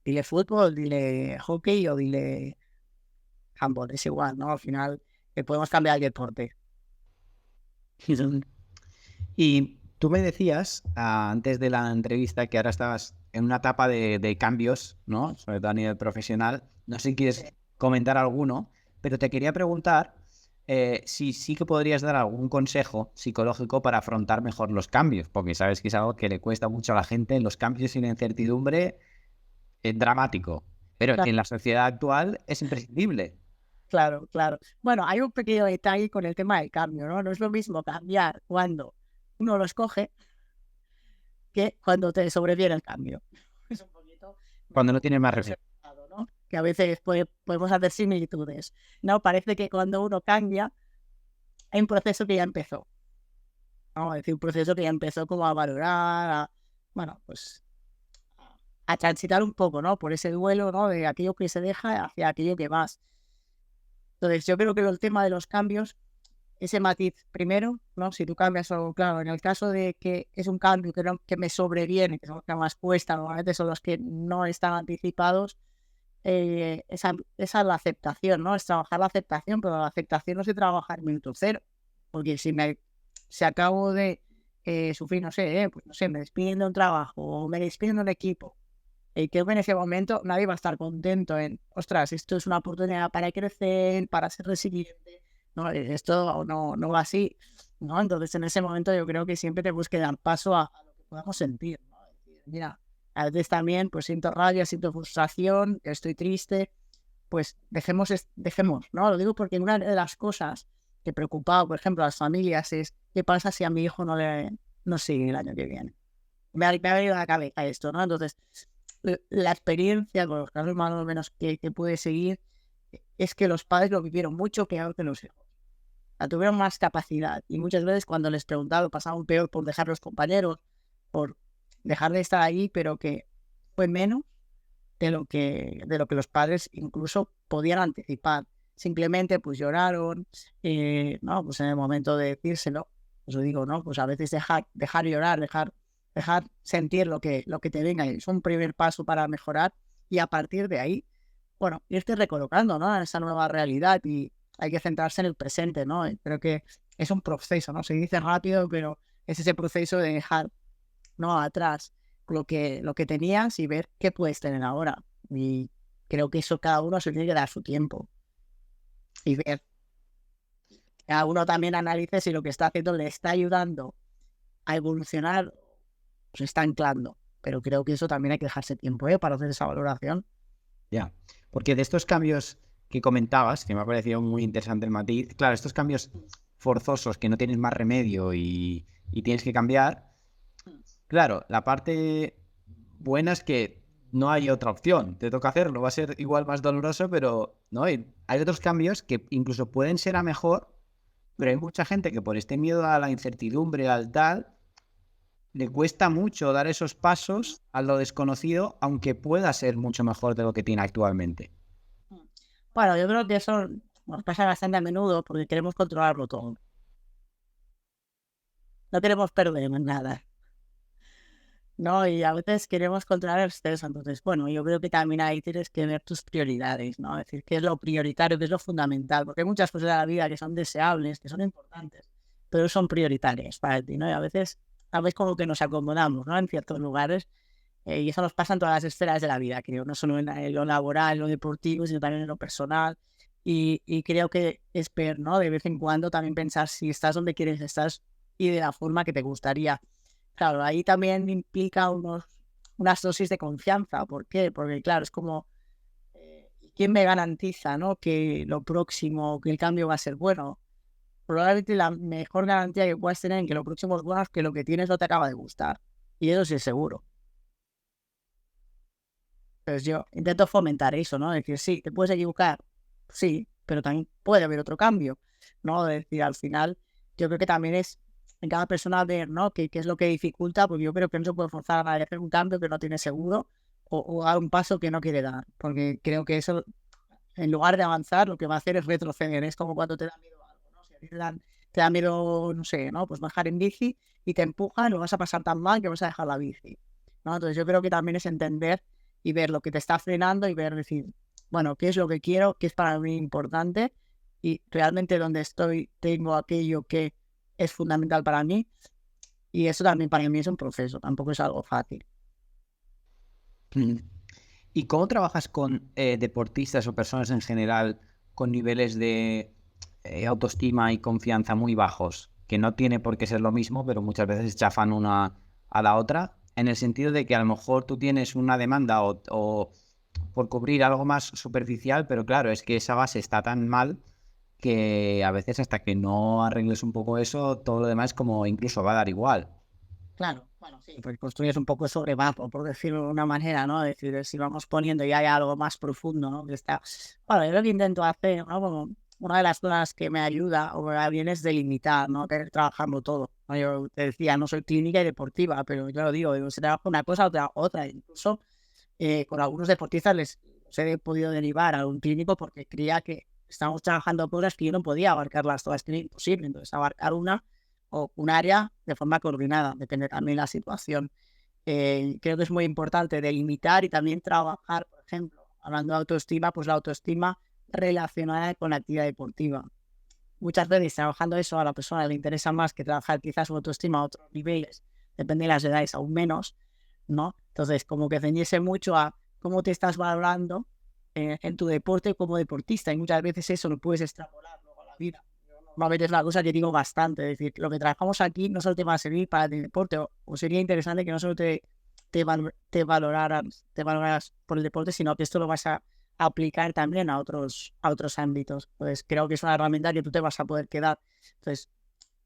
Dile fútbol, dile hockey o dile handball, es igual, ¿no? Al final podemos cambiar el deporte. Y tú me decías antes de la entrevista que ahora estabas en una etapa de cambios, ¿no? Sobre todo a nivel profesional. No sé si quieres comentar alguno, pero te quería preguntar, sí que podrías dar algún consejo psicológico para afrontar mejor los cambios, porque sabes que es algo que le cuesta mucho a la gente. Los cambios y la incertidumbre es dramático, pero Claro, en la sociedad actual es imprescindible. claro, claro. Bueno, hay un pequeño detalle con el tema del cambio, ¿no? No es lo mismo cambiar cuando uno lo escoge que cuando te sobreviene el cambio. Es un poquito Cuando no tienes más remedio. separado, ¿no? Que a veces podemos hacer similitudes, ¿no? Parece que cuando uno cambia, hay un proceso que ya empezó, ¿no? Es decir, un proceso que ya empezó como a valorar, bueno, pues a transitar un poco, ¿no? Por ese duelo, ¿no? De aquello que se deja hacia aquello que más. Entonces, yo creo que el tema de los cambios, ese matiz primero, ¿no? Si tú cambias, o claro, en el caso de que es un cambio que me sobreviene, que son los que más cuestan, normalmente son los que no están anticipados, esa es la aceptación, ¿no? Es trabajar la aceptación, pero la aceptación no es de trabajar en minuto cero, porque si acabo de sufrir, no sé, pues no sé, me despiden de un trabajo o me despiden de un equipo, creo que en ese momento nadie va a estar contento en, ostras, esto es una oportunidad para crecer, para ser resiliente, no, esto no va así, ¿no? Entonces en ese momento yo creo que siempre tenemos que dar paso a lo que podamos sentir, ¿no? Decir, mira, a veces también pues siento rabia, siento frustración, estoy triste, pues dejemos, ¿no? Lo digo porque una de las cosas que preocupaba, por ejemplo, a las familias es, ¿qué pasa si a mi hijo no sigue el año que viene? Me ha venido a la cabeza esto, ¿no? Entonces, la experiencia con los casos más o menos que pude seguir es que los padres lo vivieron mucho peor que los hijos. La tuvieron más capacidad y muchas veces cuando les preguntaba lo pasaban peor por dejar los compañeros, por dejar de estar ahí, pero que fue menos de lo que los padres incluso podían anticipar. Simplemente pues lloraron, no, pues en el momento de decírselo, pues yo digo, no, pues a veces dejar llorar, dejar sentir lo que te venga, es un primer paso para mejorar y a partir de ahí, bueno, irte recolocando, ¿no? En esa nueva realidad y hay que centrarse en el presente, ¿no? Y creo que es un proceso, ¿no? Se dice rápido, pero es ese proceso de dejar, ¿no? Atrás lo que tenías y ver qué puedes tener ahora. Y creo que eso cada uno se tiene que dar su tiempo y ver. Cada uno también analice si lo que está haciendo le está ayudando a evolucionar o se está anclando. Pero creo que eso también hay que dejarse tiempo, para hacer esa valoración. Ya, porque de estos cambios que comentabas, que me ha parecido muy interesante el matiz, claro, estos cambios forzosos que no tienes más remedio y tienes que cambiar, claro, la parte buena es que no hay otra opción, te toca hacerlo, va a ser igual más doloroso, pero no hay otros cambios que incluso pueden ser a mejor, pero hay mucha gente que por este miedo a la incertidumbre, al tal, le cuesta mucho dar esos pasos a lo desconocido, aunque pueda ser mucho mejor de lo que tiene actualmente. Bueno, yo creo que eso nos pasa bastante a menudo porque queremos controlarlo todo. No queremos perder nada, ¿no? Y a veces queremos controlar el estrés. Entonces, bueno, yo creo que también ahí tienes que ver tus prioridades, ¿no? Es decir, qué es lo prioritario, qué es lo fundamental, porque hay muchas cosas de la vida que son deseables, que son importantes, pero son prioritarias para ti, ¿no? Y a veces como que nos acomodamos, ¿no? En ciertos lugares, y eso nos pasa en todas las esferas de la vida, creo, no solo en lo laboral, en lo deportivo, sino también en lo personal. Y creo que es ver, ¿no? De vez en cuando también pensar si estás donde quieres estar y de la forma que te gustaría. Claro, ahí también implica unas dosis de confianza. ¿Por qué? Porque, claro, es como, ¿quién me garantiza, ¿no? Que lo próximo, que el cambio va a ser bueno? Probablemente la mejor garantía que puedas tener en que lo próximo es bueno es que lo que tienes no te acaba de gustar. Y eso sí es seguro. Entonces yo intento fomentar eso, ¿no? Decir, sí, te puedes equivocar, sí, pero también puede haber otro cambio, ¿no? Es decir, al final, yo creo que también es en cada persona ver, ¿no? ¿Qué es lo que dificulta? Porque yo creo que no se puede forzar a nadie a hacer un cambio que no tiene seguro o dar un paso que no quiere dar, porque creo que eso, en lugar de avanzar, lo que va a hacer es retroceder. Es como cuando te da miedo algo, ¿no? Si a ti te da miedo, no sé, ¿no? Pues bajar en bici y te empujan, lo vas a pasar tan mal que vas a dejar la bici, ¿no? Entonces yo creo que también es entender y ver lo que te está frenando y ver, decir, bueno, qué es lo que quiero, qué es para mí importante y realmente donde estoy tengo aquello que es fundamental para mí y eso también para mí es un proceso, tampoco es algo fácil. ¿Y cómo trabajas con deportistas o personas en general con niveles de autoestima y confianza muy bajos, que no tiene por qué ser lo mismo, pero muchas veces chafan una a la otra, en el sentido de que a lo mejor tú tienes una demanda o por cubrir algo más superficial, pero claro, es que esa base está tan mal que a veces hasta que no arregles un poco eso, todo lo demás como incluso va a dar igual. Claro, bueno, sí, pues construyes un poco sobre vapo, por decirlo de una manera, ¿no? Es decir, si vamos poniendo ya hay algo más profundo, ¿no? Que está... Bueno, yo lo que intento hacer, ¿no? Como una de las cosas que me ayuda o me va bien es delimitar, ¿no? Que trabajando todo, ¿no? Yo te decía, no soy clínica y deportiva, pero yo lo digo, si trabajo una cosa, otra. Incluso con algunos deportistas les he podido derivar a un clínico porque creía que estamos trabajando cosas que yo no podía abarcarlas todas, que era imposible. Entonces, abarcar una o un área de forma coordinada, depende también de la situación. Creo que es muy importante delimitar y también trabajar, por ejemplo, hablando de autoestima, pues la autoestima relacionada con la actividad deportiva. Muchas veces trabajando eso a la persona le interesa más que trabajar quizás su autoestima a otros niveles, depende de las edades aún menos, ¿no? Entonces, como que ceñirse mucho a cómo te estás valorando en tu deporte como deportista, y muchas veces eso lo puedes extrapolar luego a la vida. Normalmente es una cosa que digo bastante, es decir, lo que trabajamos aquí no solo te va a servir para el deporte, o sería interesante que no solo te valoraras por el deporte, sino que esto lo vas a aplicar también a otros ámbitos. Pues creo que es una herramienta que tú te vas a poder quedar. Entonces,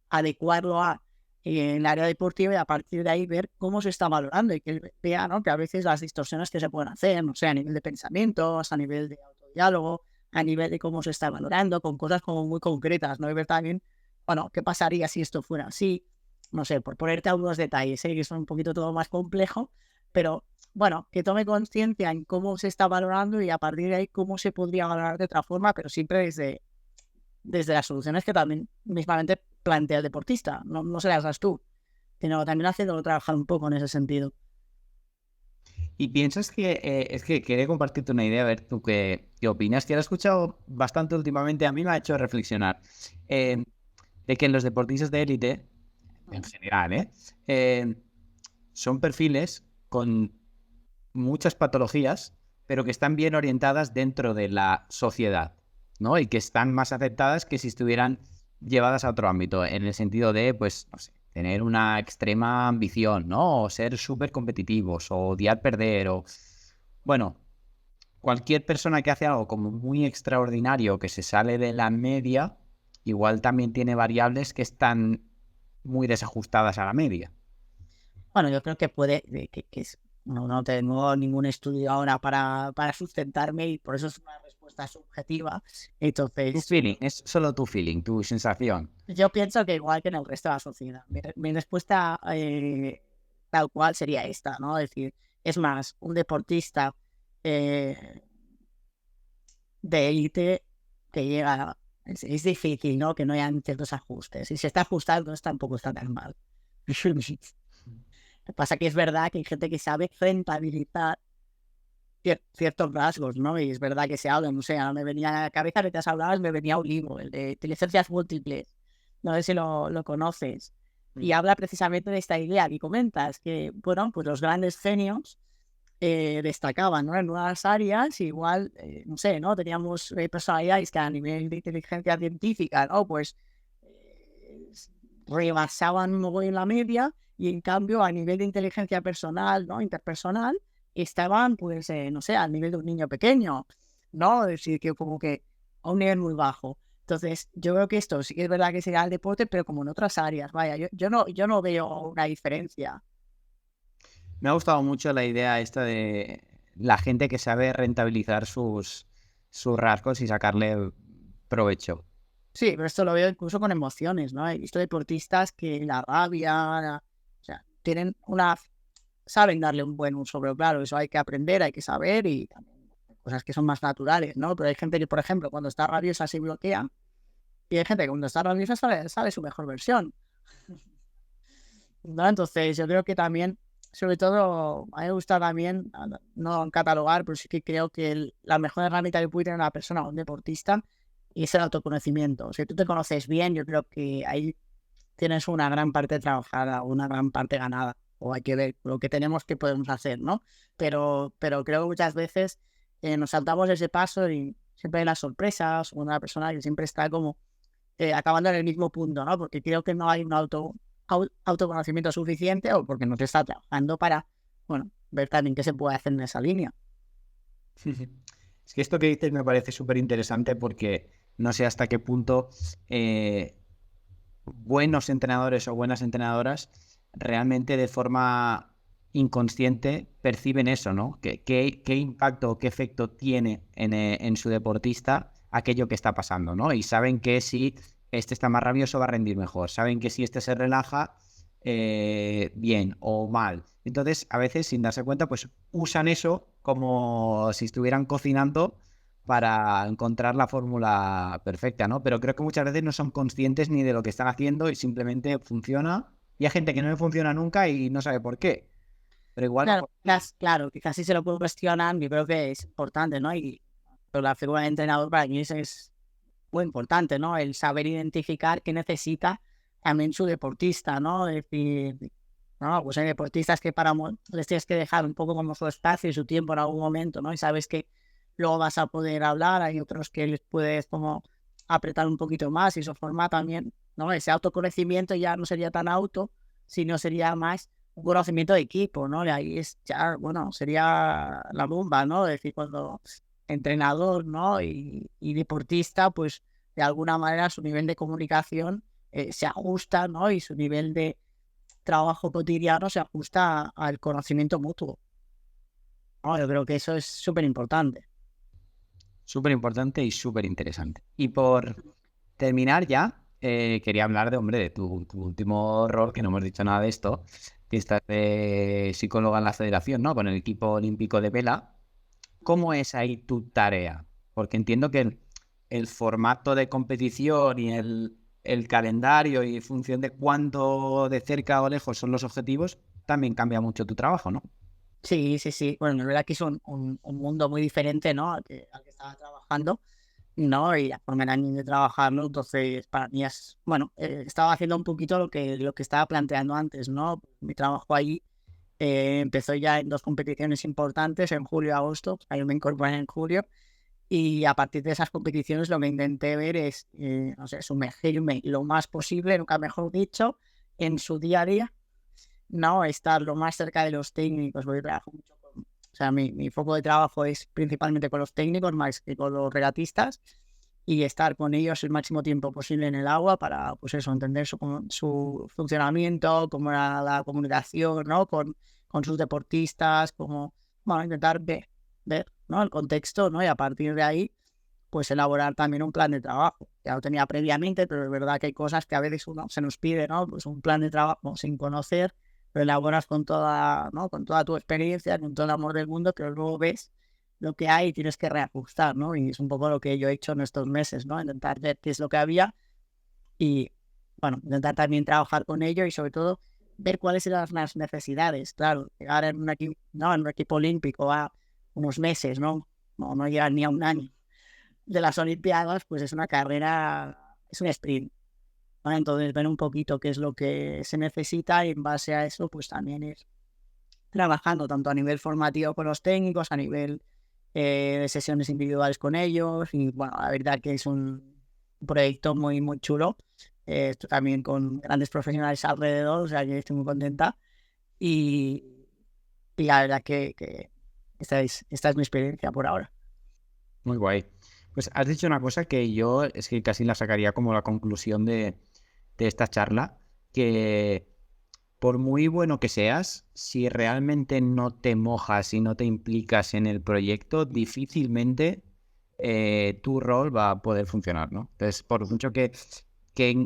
adecuarlo a el área deportiva y a partir de ahí ver cómo se está valorando y que él vea, ¿no? Que a veces las distorsiones que se pueden hacer, no sé, a nivel de pensamientos, a nivel de autodiálogo, a nivel de cómo se está valorando, con cosas como muy concretas, ¿no? Y ver también, bueno, qué pasaría si esto fuera así, no sé, por ponerte algunos detalles, que son un poquito todo más complejo, pero bueno, que tome conciencia en cómo se está valorando y a partir de ahí cómo se podría valorar de otra forma, pero siempre desde las soluciones que también mismamente plantea el deportista, no se las das tú, sino también haciéndolo trabajar un poco en ese sentido. Y piensas que, es que quería compartirte una idea, a ver tú qué opinas, que lo he escuchado bastante últimamente, a mí me ha hecho reflexionar, de que los deportistas de élite, en general, son perfiles con muchas patologías, pero que están bien orientadas dentro de la sociedad, ¿no? Y que están más aceptadas que si estuvieran llevadas a otro ámbito, en el sentido de, pues, no sé, tener una extrema ambición, ¿no? O ser súper competitivos, o odiar perder, o... Bueno, cualquier persona que hace algo como muy extraordinario, que se sale de la media, igual también tiene variables que están muy desajustadas a la media. Bueno, yo creo que puede, no tengo ningún estudio ahora para sustentarme y por eso es una respuesta subjetiva. Tu Entonces, feeling, es solo tu feeling, tu sensación. yo pienso que igual que en el resto de la sociedad. Mi respuesta tal cual sería esta, ¿no? Es decir, es más, un deportista eh, de élite que llega, es difícil, ¿no? Que no hayan ciertos ajustes. Y si está ajustado, entonces tampoco está tan mal. Lo que pasa que es verdad que hay gente que sabe rentabilizar ciertos rasgos, ¿no? Y es verdad que se habla, no sé, ahora me venía a la cabeza que te has hablado, me venía un libro, el de inteligencias múltiples, no sé si lo conoces, y habla precisamente de esta idea que comentas, que, bueno, pues los grandes genios destacaban, ¿no? En unas áreas, igual, no sé, ¿no? Teníamos personalidades que a nivel de inteligencia científica, ¿no? Pues rebasaban un poco en la media y en cambio a nivel de inteligencia personal, ¿no? Interpersonal, estaban, pues, no sé, al nivel de un niño pequeño, ¿no? Es decir, que como que a un nivel muy bajo. Entonces, yo creo que esto sí que es verdad que será el deporte, pero como en otras áreas, vaya, yo no veo una diferencia. Me ha gustado mucho la idea esta de la gente que sabe rentabilizar sus rasgos y sacarle provecho. Sí, pero esto lo veo incluso con emociones, ¿no? He visto deportistas que la rabia, o sea, tienen saben darle un buen uso, pero claro, eso hay que aprender, hay que saber y también cosas que son más naturales, ¿no? Pero hay gente que, por ejemplo, cuando está rabiosa se bloquea y hay gente que cuando está rabiosa sale su mejor versión, ¿no? Entonces yo creo que también, sobre todo, a mí me gusta también, no catalogar, pero sí que creo que la mejor herramienta que puede tener una persona, un deportista, es el autoconocimiento. Si tú te conoces bien, yo creo que ahí tienes una gran parte trabajada, una gran parte ganada, o hay que ver lo que tenemos que podemos hacer, ¿no? Pero creo que muchas veces nos saltamos ese paso y siempre hay las sorpresas, o una persona que siempre está como acabando en el mismo punto, ¿no? Porque creo que no hay un autoconocimiento suficiente o porque no te está trabajando para, bueno, ver también qué se puede hacer en esa línea. Es que esto que dices me parece súper interesante porque no sé hasta qué punto buenos entrenadores o buenas entrenadoras realmente de forma inconsciente perciben eso, ¿no? ¿Qué impacto o qué efecto tiene en su deportista aquello que está pasando, ¿no? Y saben que si este está más rabioso va a rendir mejor, saben que si este se relaja, bien o mal. Entonces, a veces, sin darse cuenta, pues usan eso como si estuvieran cocinando para encontrar la fórmula perfecta, ¿no? Pero creo que muchas veces no son conscientes ni de lo que están haciendo y simplemente funciona. Y hay gente que no le funciona nunca y no sabe por qué. Pero igual no. Claro, quizás sí se lo puedo cuestionar, yo creo que es importante, ¿no? Pero la figura de entrenador para mí es muy importante, ¿no? El saber identificar qué necesita también su deportista, ¿no? Es decir, no, pues hay deportistas que les tienes que dejar un poco como su espacio y su tiempo en algún momento, ¿no? Y sabes que luego vas a poder hablar, hay otros que les puedes como apretar un poquito más y su forma también, ¿no? Ese autoconocimiento ya no sería tan sino sería más un conocimiento de equipo, ¿no? Y ahí es ya, bueno, sería la bomba, ¿no? Es decir, cuando entrenador, ¿no? Y deportista, pues de alguna manera su nivel de comunicación se ajusta, ¿no? Y su nivel de trabajo cotidiano se ajusta al conocimiento mutuo, ¿no? Yo creo que eso es súper importante. Súper importante y súper interesante. Y por terminar ya, quería hablar hombre, de tu último rol, que no hemos dicho nada de esto, que estás de psicóloga en la federación, ¿no? Con el equipo olímpico de vela. ¿Cómo es ahí tu tarea? Porque entiendo que el formato de competición y el calendario y en función de cuánto de cerca o lejos son los objetivos, también cambia mucho tu trabajo, ¿no? Sí, sí, sí. Bueno, la verdad que es un mundo muy diferente, ¿no? Al que estaba trabajando, ¿no? Y la forma en de trabajarlo, entonces para mí es, bueno, estaba haciendo un poquito lo que estaba planteando antes, ¿no? Mi trabajo ahí empezó ya en dos competiciones importantes, en julio y agosto, ahí me incorporé en julio, y a partir de esas competiciones lo que intenté ver es, no sé, sumergirme lo más posible, nunca mejor dicho, en su día a día, no estar lo más cerca de los técnicos, porque trabajo mucho o sea, mi foco de trabajo es principalmente con los técnicos más que con los regatistas, y estar con ellos el máximo tiempo posible en el agua para, pues eso, entender su funcionamiento, cómo era la comunicación, ¿no? Con sus deportistas, como, bueno, intentar ver, ¿no? El contexto, ¿no? Y a partir de ahí, pues elaborar también un plan de trabajo. Ya lo tenía previamente, pero es verdad que hay cosas que a veces uno se nos pide, ¿no? Pues un plan de trabajo sin conocer, lo elaboras con toda, ¿no? Con toda tu experiencia, con todo el amor del mundo, pero luego ves lo que hay y tienes que reajustar, ¿no? Y es un poco lo que yo he hecho en estos meses, ¿no? Intentar ver qué es lo que había y, bueno, intentar también trabajar con ello y sobre todo ver cuáles eran las necesidades. Claro, llegar en un equipo, ¿no? En un equipo olímpico a unos meses, ¿no? No llegar ni a un año de las Olimpiadas, pues es una carrera, es un sprint, ¿no? Entonces ver un poquito qué es lo que se necesita y en base a eso, pues también ir trabajando tanto a nivel formativo con los técnicos, a nivel de sesiones individuales con ellos y bueno, la verdad que es un proyecto muy, muy chulo. Esto también con grandes profesionales alrededor, o sea que estoy muy contenta y, y la verdad que esta es mi experiencia por ahora. Muy guay. Pues has dicho una cosa que yo es que casi la sacaría como la conclusión de esta charla, que por muy bueno que seas, si realmente no te mojas y no te implicas en el proyecto, difícilmente tu rol va a poder funcionar, ¿no? Entonces, por mucho que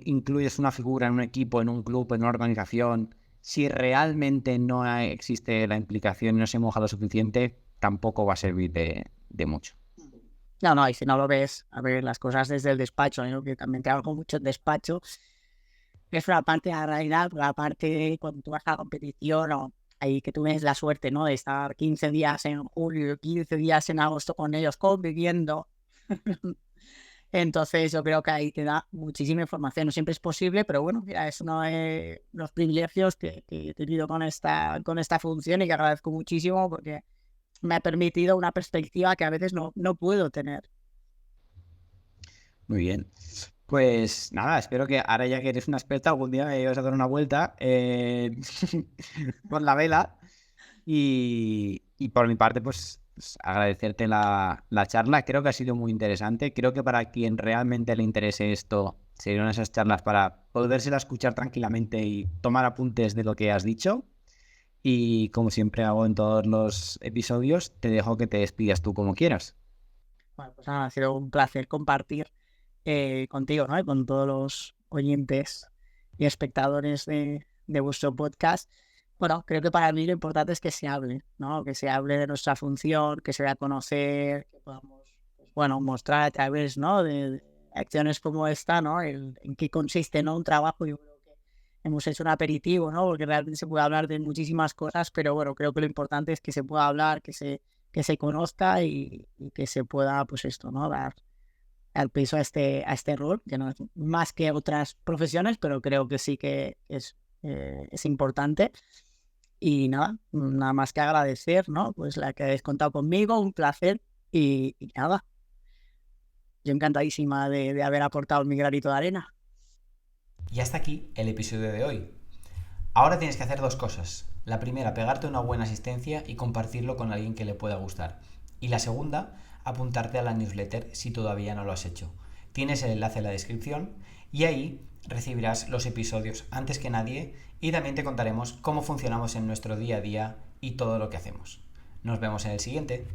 incluyes una figura en un equipo, en un club, en una organización, si realmente no existe la implicación y no se moja lo suficiente, tampoco va a servir de mucho. No, y si no lo ves, a ver las cosas desde el despacho, ¿no? Que también trabajo mucho en despacho, es una parte de la realidad, por la parte de cuando tú vas a la competición o ahí que tú ves la suerte, ¿no? De estar 15 días en julio, 15 días en agosto con ellos conviviendo. Entonces yo creo que ahí te da muchísima información. No siempre es posible, pero bueno, mira, es uno de los privilegios que he tenido con esta función y que agradezco muchísimo porque me ha permitido una perspectiva que a veces no puedo tener. Muy bien. Pues nada, espero que ahora ya que eres una experta, algún día me ibas a dar una vuelta con la vela. Y por mi parte, pues agradecerte la charla. Creo que ha sido muy interesante. Creo que para quien realmente le interese esto, serían esas charlas para podérsela escuchar tranquilamente y tomar apuntes de lo que has dicho. Y como siempre hago en todos los episodios, te dejo que te despidas tú como quieras. Bueno, pues nada, ha sido un placer compartir contigo, ¿no? Y con todos los oyentes y espectadores de vuestro podcast. Bueno, creo que para mí lo importante es que se hable, ¿no? Que se hable de nuestra función, que se dé a conocer, que podamos, pues, bueno, mostrar a través, ¿no? De acciones como esta, ¿no? En qué consiste, ¿no? Un trabajo. Yo creo que hemos hecho un aperitivo, ¿no? Porque realmente se puede hablar de muchísimas cosas, pero bueno, creo que lo importante es que se pueda hablar, que se conozca y que se pueda, pues esto, ¿no? Dar al peso a este rol, que no es más que otras profesiones, pero creo que sí que es importante. Y nada más que agradecer, ¿no? Pues la que habéis contado conmigo, un placer. Y nada, yo encantadísima de haber aportado mi granito de arena. Y hasta aquí el episodio de hoy. Ahora tienes que hacer dos cosas. La primera, pegarte una buena asistencia y compartirlo con alguien que le pueda gustar. Y la segunda, apuntarte a la newsletter si todavía no lo has hecho. Tienes el enlace en la descripción y ahí recibirás los episodios antes que nadie y también te contaremos cómo funcionamos en nuestro día a día y todo lo que hacemos. Nos vemos en el siguiente.